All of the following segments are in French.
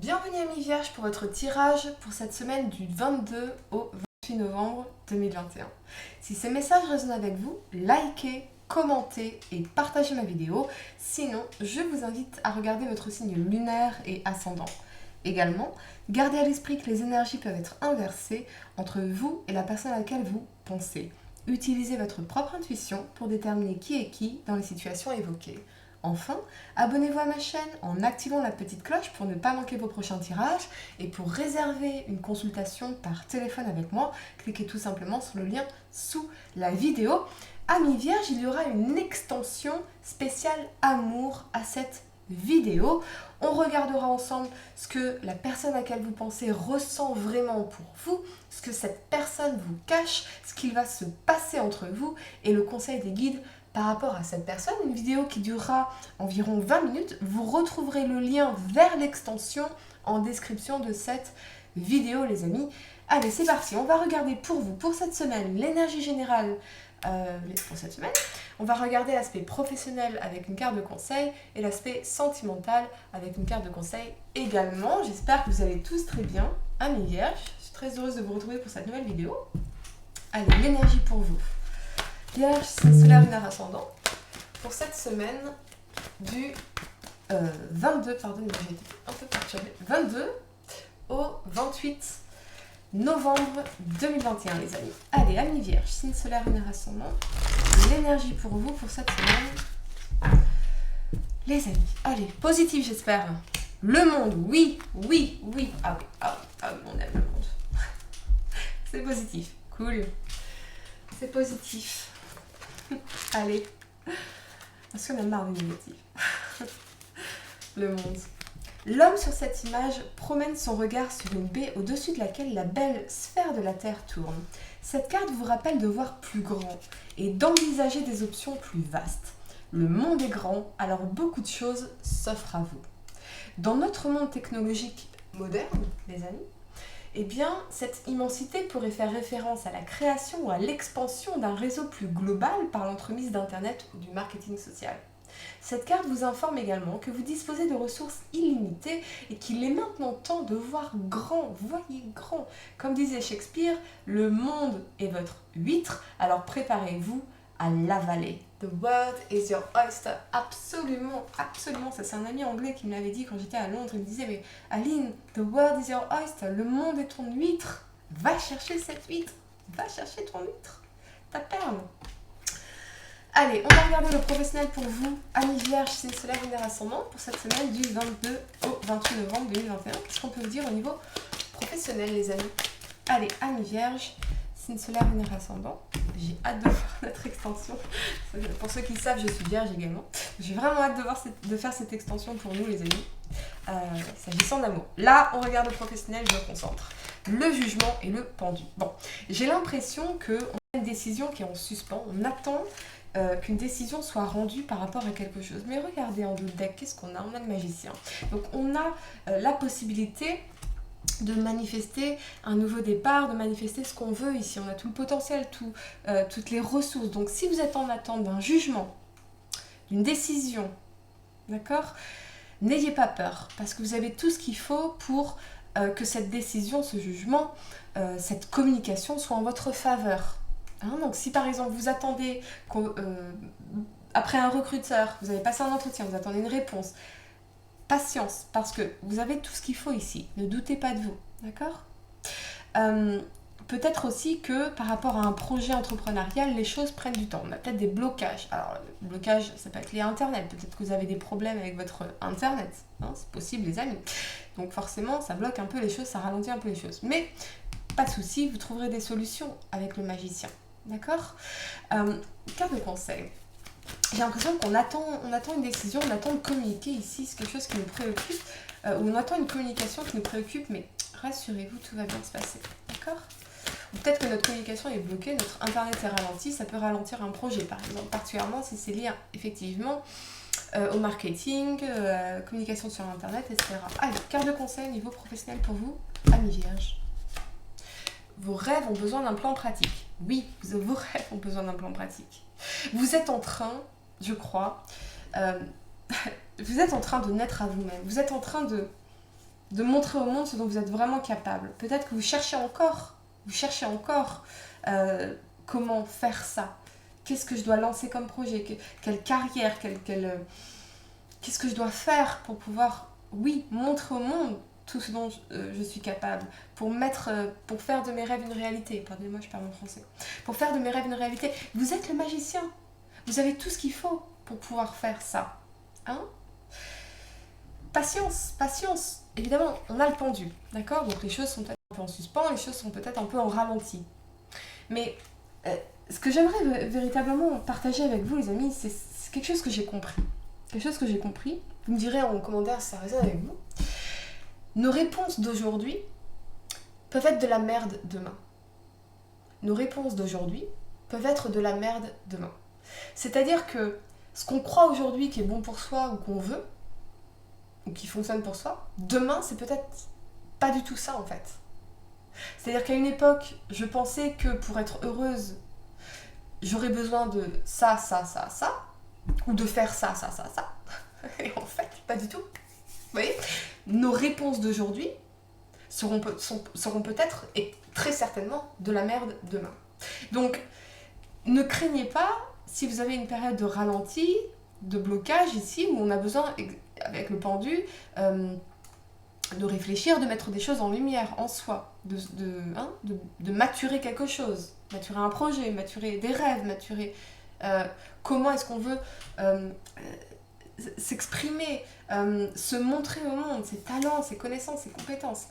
Bienvenue Amis Vierges pour votre tirage pour cette semaine du 22 au 28 novembre 2021. Si ces messages résonnent avec vous, likez, commentez et partagez ma vidéo. Sinon, je vous invite à regarder votre signe lunaire et ascendant. Également, gardez à l'esprit que les énergies peuvent être inversées entre vous et la personne à laquelle vous pensez. Utilisez votre propre intuition pour déterminer qui est qui dans les situations évoquées. Enfin, abonnez-vous à ma chaîne en activant la petite cloche pour ne pas manquer vos prochains tirages et pour réserver une consultation par téléphone avec moi, cliquez tout simplement sur le lien sous la vidéo. Amis Vierges, il y aura une extension spéciale amour à cette vidéo. On regardera ensemble ce que la personne à laquelle vous pensez ressent vraiment pour vous, ce que cette personne vous cache, ce qu'il va se passer entre vous et le conseil des guides par rapport à cette personne. Une vidéo qui durera environ 20 minutes. Vous retrouverez le lien vers l'extension en description de cette vidéo, les amis. Allez, c'est parti. On va regarder pour vous, pour cette semaine, l'énergie générale pour cette semaine. On va regarder l'aspect professionnel avec une carte de conseil et l'aspect sentimental avec une carte de conseil également. J'espère que vous allez tous très bien, amis vierges. Je suis très heureuse de vous retrouver pour cette nouvelle vidéo. Allez, l'énergie pour vous. Vierge, signe solaire, lunaire, ascendant. Pour cette semaine du 22, pardonnez-moi, j'ai été un peu perturbée, 22 au 28 novembre 2021, les amis. Allez, amis vierge, signe solaire, lunaire, ascendant. L'énergie pour vous pour cette semaine. Les amis, allez, positif j'espère. Le monde, oui, oui, oui. Ah oui, ah oui, ah oui, on aime le monde. C'est positif, cool. C'est positif. Allez, parce qu'on a marre du négatif. Le monde. L'homme sur cette image promène son regard sur une baie au-dessus de laquelle la belle sphère de la Terre tourne. Cette carte vous rappelle de voir plus grand et d'envisager des options plus vastes. Le monde est grand, alors beaucoup de choses s'offrent à vous. Dans notre monde technologique moderne, les amis, eh bien, cette immensité pourrait faire référence à la création ou à l'expansion d'un réseau plus global par l'entremise d'Internet ou du marketing social. Cette carte vous informe également que vous disposez de ressources illimitées et qu'il est maintenant temps de voir grand, voyez grand. Comme disait Shakespeare, le monde est votre huître, alors préparez-vous à l'avaler. The world is your oyster. Absolument, absolument. Ça, c'est un ami anglais qui me l'avait dit quand j'étais à Londres. Il me disait, mais Aline, the world is your oyster. Le monde est ton huître. Va chercher cette huître. Va chercher ton huître. Ta perle. Allez, on va regarder le professionnel pour vous. Amis vierge, signe solaire, lunaire, ascendant. Pour cette semaine du 22 au 28 novembre 2021. Qu'est-ce qu'on peut vous dire au niveau professionnel, les amis? Allez, amis vierge. Signe solaire, lunaire, ascendant. J'ai hâte de voir notre extension. Pour ceux qui le savent, je suis vierge également. J'ai vraiment hâte de faire cette extension pour nous, les amis. S'agissant d'amour. Là, on regarde le professionnel, je me concentre. Le jugement et le pendu. Bon, j'ai l'impression qu'on a une décision qui est en suspens. On attend qu'une décision soit rendue par rapport à quelque chose. Mais regardez en dos de deck, qu'est-ce qu'on a? On a le magicien. Donc, on a la possibilité de manifester un nouveau départ, de manifester ce qu'on veut ici. On a tout le potentiel, toutes les ressources. Donc si vous êtes en attente d'un jugement, d'une décision, d'accord, n'ayez pas peur, parce que vous avez tout ce qu'il faut pour que cette décision, ce jugement, cette communication soit en votre faveur. Hein, donc si par exemple vous attendez, après un recruteur, vous avez passé un entretien, vous attendez une réponse, patience, parce que vous avez tout ce qu'il faut ici. Ne doutez pas de vous, d'accord? Peut-être aussi que par rapport à un projet entrepreneurial, les choses prennent du temps. On a peut-être des blocages. Alors, le blocage, ça peut être lié à Internet. Peut-être que vous avez des problèmes avec votre Internet. Hein, c'est possible, les amis. Donc forcément, ça bloque un peu les choses, ça ralentit un peu les choses. Mais pas de souci, vous trouverez des solutions avec le magicien. D'accord? Carte de conseil. J'ai l'impression qu'on attend une décision, on attend de communiquer ici, c'est quelque chose qui nous préoccupe, ou on attend une communication qui nous préoccupe, mais rassurez-vous, tout va bien se passer, d'accord? Ou peut-être que notre communication est bloquée, notre internet est ralenti, ça peut ralentir un projet, par exemple, particulièrement si c'est lié effectivement au marketing, communication sur internet, etc. Allez, carte de conseil niveau professionnel pour vous, amis vierges. Vos rêves ont besoin d'un plan pratique. Oui, vos rêves ont besoin d'un plan pratique. Vous êtes en train, je crois, vous êtes en train de naître à vous-même. Vous êtes en train de de montrer au monde ce dont vous êtes vraiment capable. Peut-être que vous cherchez encore comment faire ça. Qu'est-ce que je dois lancer comme projet? Quelle carrière? Qu'est-ce que je dois faire pour pouvoir, oui, montrer au monde tout ce dont je suis capable, pour faire de mes rêves une réalité. Pardonnez-moi, je parle en français. Pour faire de mes rêves une réalité. Vous êtes le magicien. Vous avez tout ce qu'il faut pour pouvoir faire ça. Hein? Patience, patience. Évidemment, on a le pendu, d'accord? Donc les choses sont peut-être un peu en suspens, les choses sont peut-être un peu en ralenti. Mais ce que j'aimerais véritablement partager avec vous, les amis, c'est quelque chose que j'ai compris. Quelque chose que j'ai compris. Vous me direz en commentaire si ça résonne avec vous. Nos réponses d'aujourd'hui peuvent être de la merde demain. Nos réponses d'aujourd'hui peuvent être de la merde demain. C'est-à-dire que ce qu'on croit aujourd'hui qui est bon pour soi ou qu'on veut, ou qui fonctionne pour soi, demain c'est peut-être pas du tout ça en fait. C'est-à-dire qu'à une époque, je pensais que pour être heureuse, j'aurais besoin de ça, ou de faire ça. Et en fait, pas du tout. Vous voyez, nos réponses d'aujourd'hui seront peut-être et très certainement de la merde demain. Donc, ne craignez pas si vous avez une période de ralenti, de blocage ici, où on a besoin, avec le pendu, de réfléchir, de mettre des choses en lumière, en soi, de maturer quelque chose, maturer un projet, maturer des rêves, maturer comment est-ce qu'on veut s'exprimer, se montrer au monde, ses talents, ses connaissances, ses compétences.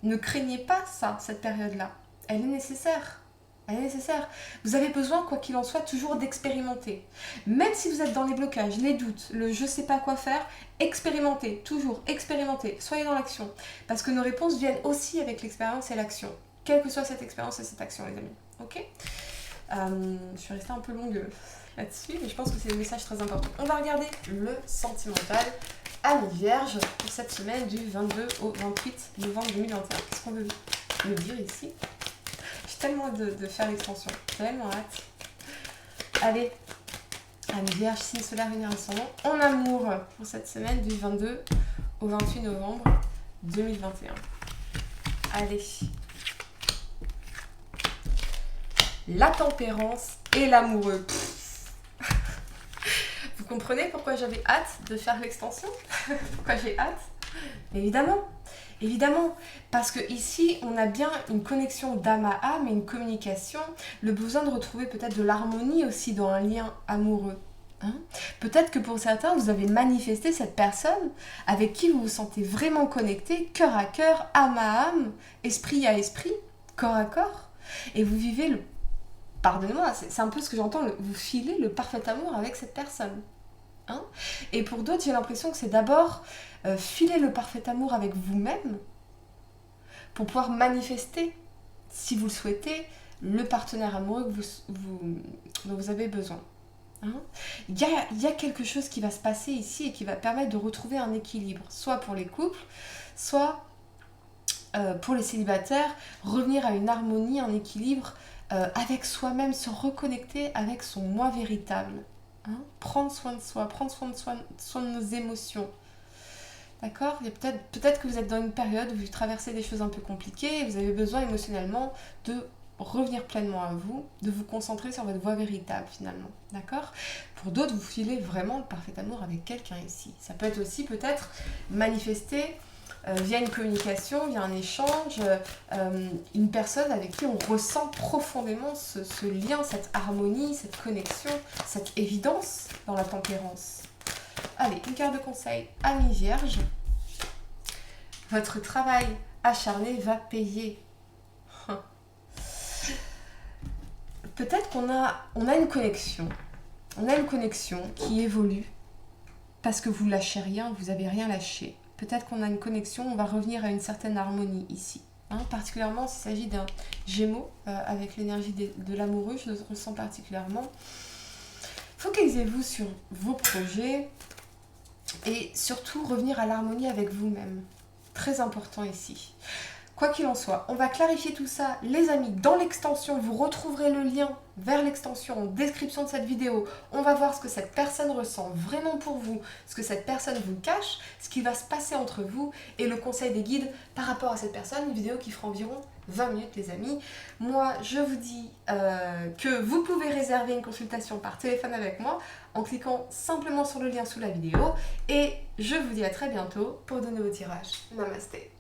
Ne craignez pas ça, cette période-là. Elle est nécessaire. Elle est nécessaire. Vous avez besoin, quoi qu'il en soit, toujours d'expérimenter. Même si vous êtes dans les blocages, les doutes, le je sais pas quoi faire, expérimentez, toujours expérimentez, soyez dans l'action. Parce que nos réponses viennent aussi avec l'expérience et l'action. Quelle que soit cette expérience et cette action, les amis. Ok ? Je suis restée un peu longue là-dessus, mais je pense que c'est un message très important. On va regarder le sentimental à mes vierges pour cette semaine du 22 au 28 novembre 2021. Qu'est-ce qu'on veut me dire ici ? J'ai tellement hâte de faire l'extension, tellement hâte. Allez, à mes vierges, signe solaire, Vénère ascendant, en amour pour cette semaine du 22 au 28 novembre 2021. Allez. La tempérance et l'amoureux. Vous comprenez pourquoi j'avais hâte de faire l'extension? Pourquoi j'ai hâte? Évidemment, parce que ici on a bien une connexion d'âme à âme et une communication, le besoin de retrouver peut-être de l'harmonie aussi dans un lien amoureux. Hein? Peut-être que pour certains, vous avez manifesté cette personne avec qui vous vous sentez vraiment connecté, cœur à cœur, âme à âme, esprit à esprit, corps à corps, et vous vivez pardonnez-moi, c'est un peu ce que j'entends, vous filez le parfait amour avec cette personne. Hein? Et pour d'autres, j'ai l'impression que c'est d'abord filer le parfait amour avec vous-même pour pouvoir manifester, si vous le souhaitez, le partenaire amoureux dont vous avez besoin. Hein? Il y a quelque chose qui va se passer ici et qui va permettre de retrouver un équilibre, soit pour les couples, soit pour les célibataires, revenir à une harmonie, un équilibre avec soi-même, se reconnecter avec son moi véritable. Hein? Prendre soin de soi, prendre soin de nos émotions. D'accord? Peut-être que vous êtes dans une période où vous traversez des choses un peu compliquées et vous avez besoin émotionnellement de revenir pleinement à vous, de vous concentrer sur votre voix véritable finalement. D'accord? Pour d'autres, vous filez vraiment le parfait amour avec quelqu'un ici. Ça peut être aussi peut-être manifester via une communication, via un échange, une personne avec qui on ressent profondément ce lien, cette harmonie, cette connexion, cette évidence dans la tempérance. Allez, une carte de conseil à mes vierges. Votre travail acharné va payer. Peut-être qu'on a une connexion. On a une connexion qui évolue parce que vous lâchez rien, vous n'avez rien lâché. Peut-être qu'on a une connexion, on va revenir à une certaine harmonie ici. Hein, particulièrement s'il s'agit d'un Gémeaux, avec l'énergie de l'amoureux, je le ressens particulièrement. Focalisez-vous sur vos projets et surtout revenir à l'harmonie avec vous-même. Très important ici. Quoi qu'il en soit, on va clarifier tout ça, les amis, dans l'extension. Vous retrouverez le lien vers l'extension en description de cette vidéo. On va voir ce que cette personne ressent vraiment pour vous, ce que cette personne vous cache, ce qui va se passer entre vous et le conseil des guides par rapport à cette personne. Une vidéo qui fera environ 20 minutes, les amis. Moi, je vous dis que vous pouvez réserver une consultation par téléphone avec moi en cliquant simplement sur le lien sous la vidéo. Et je vous dis à très bientôt pour de nouveaux tirages. Namasté.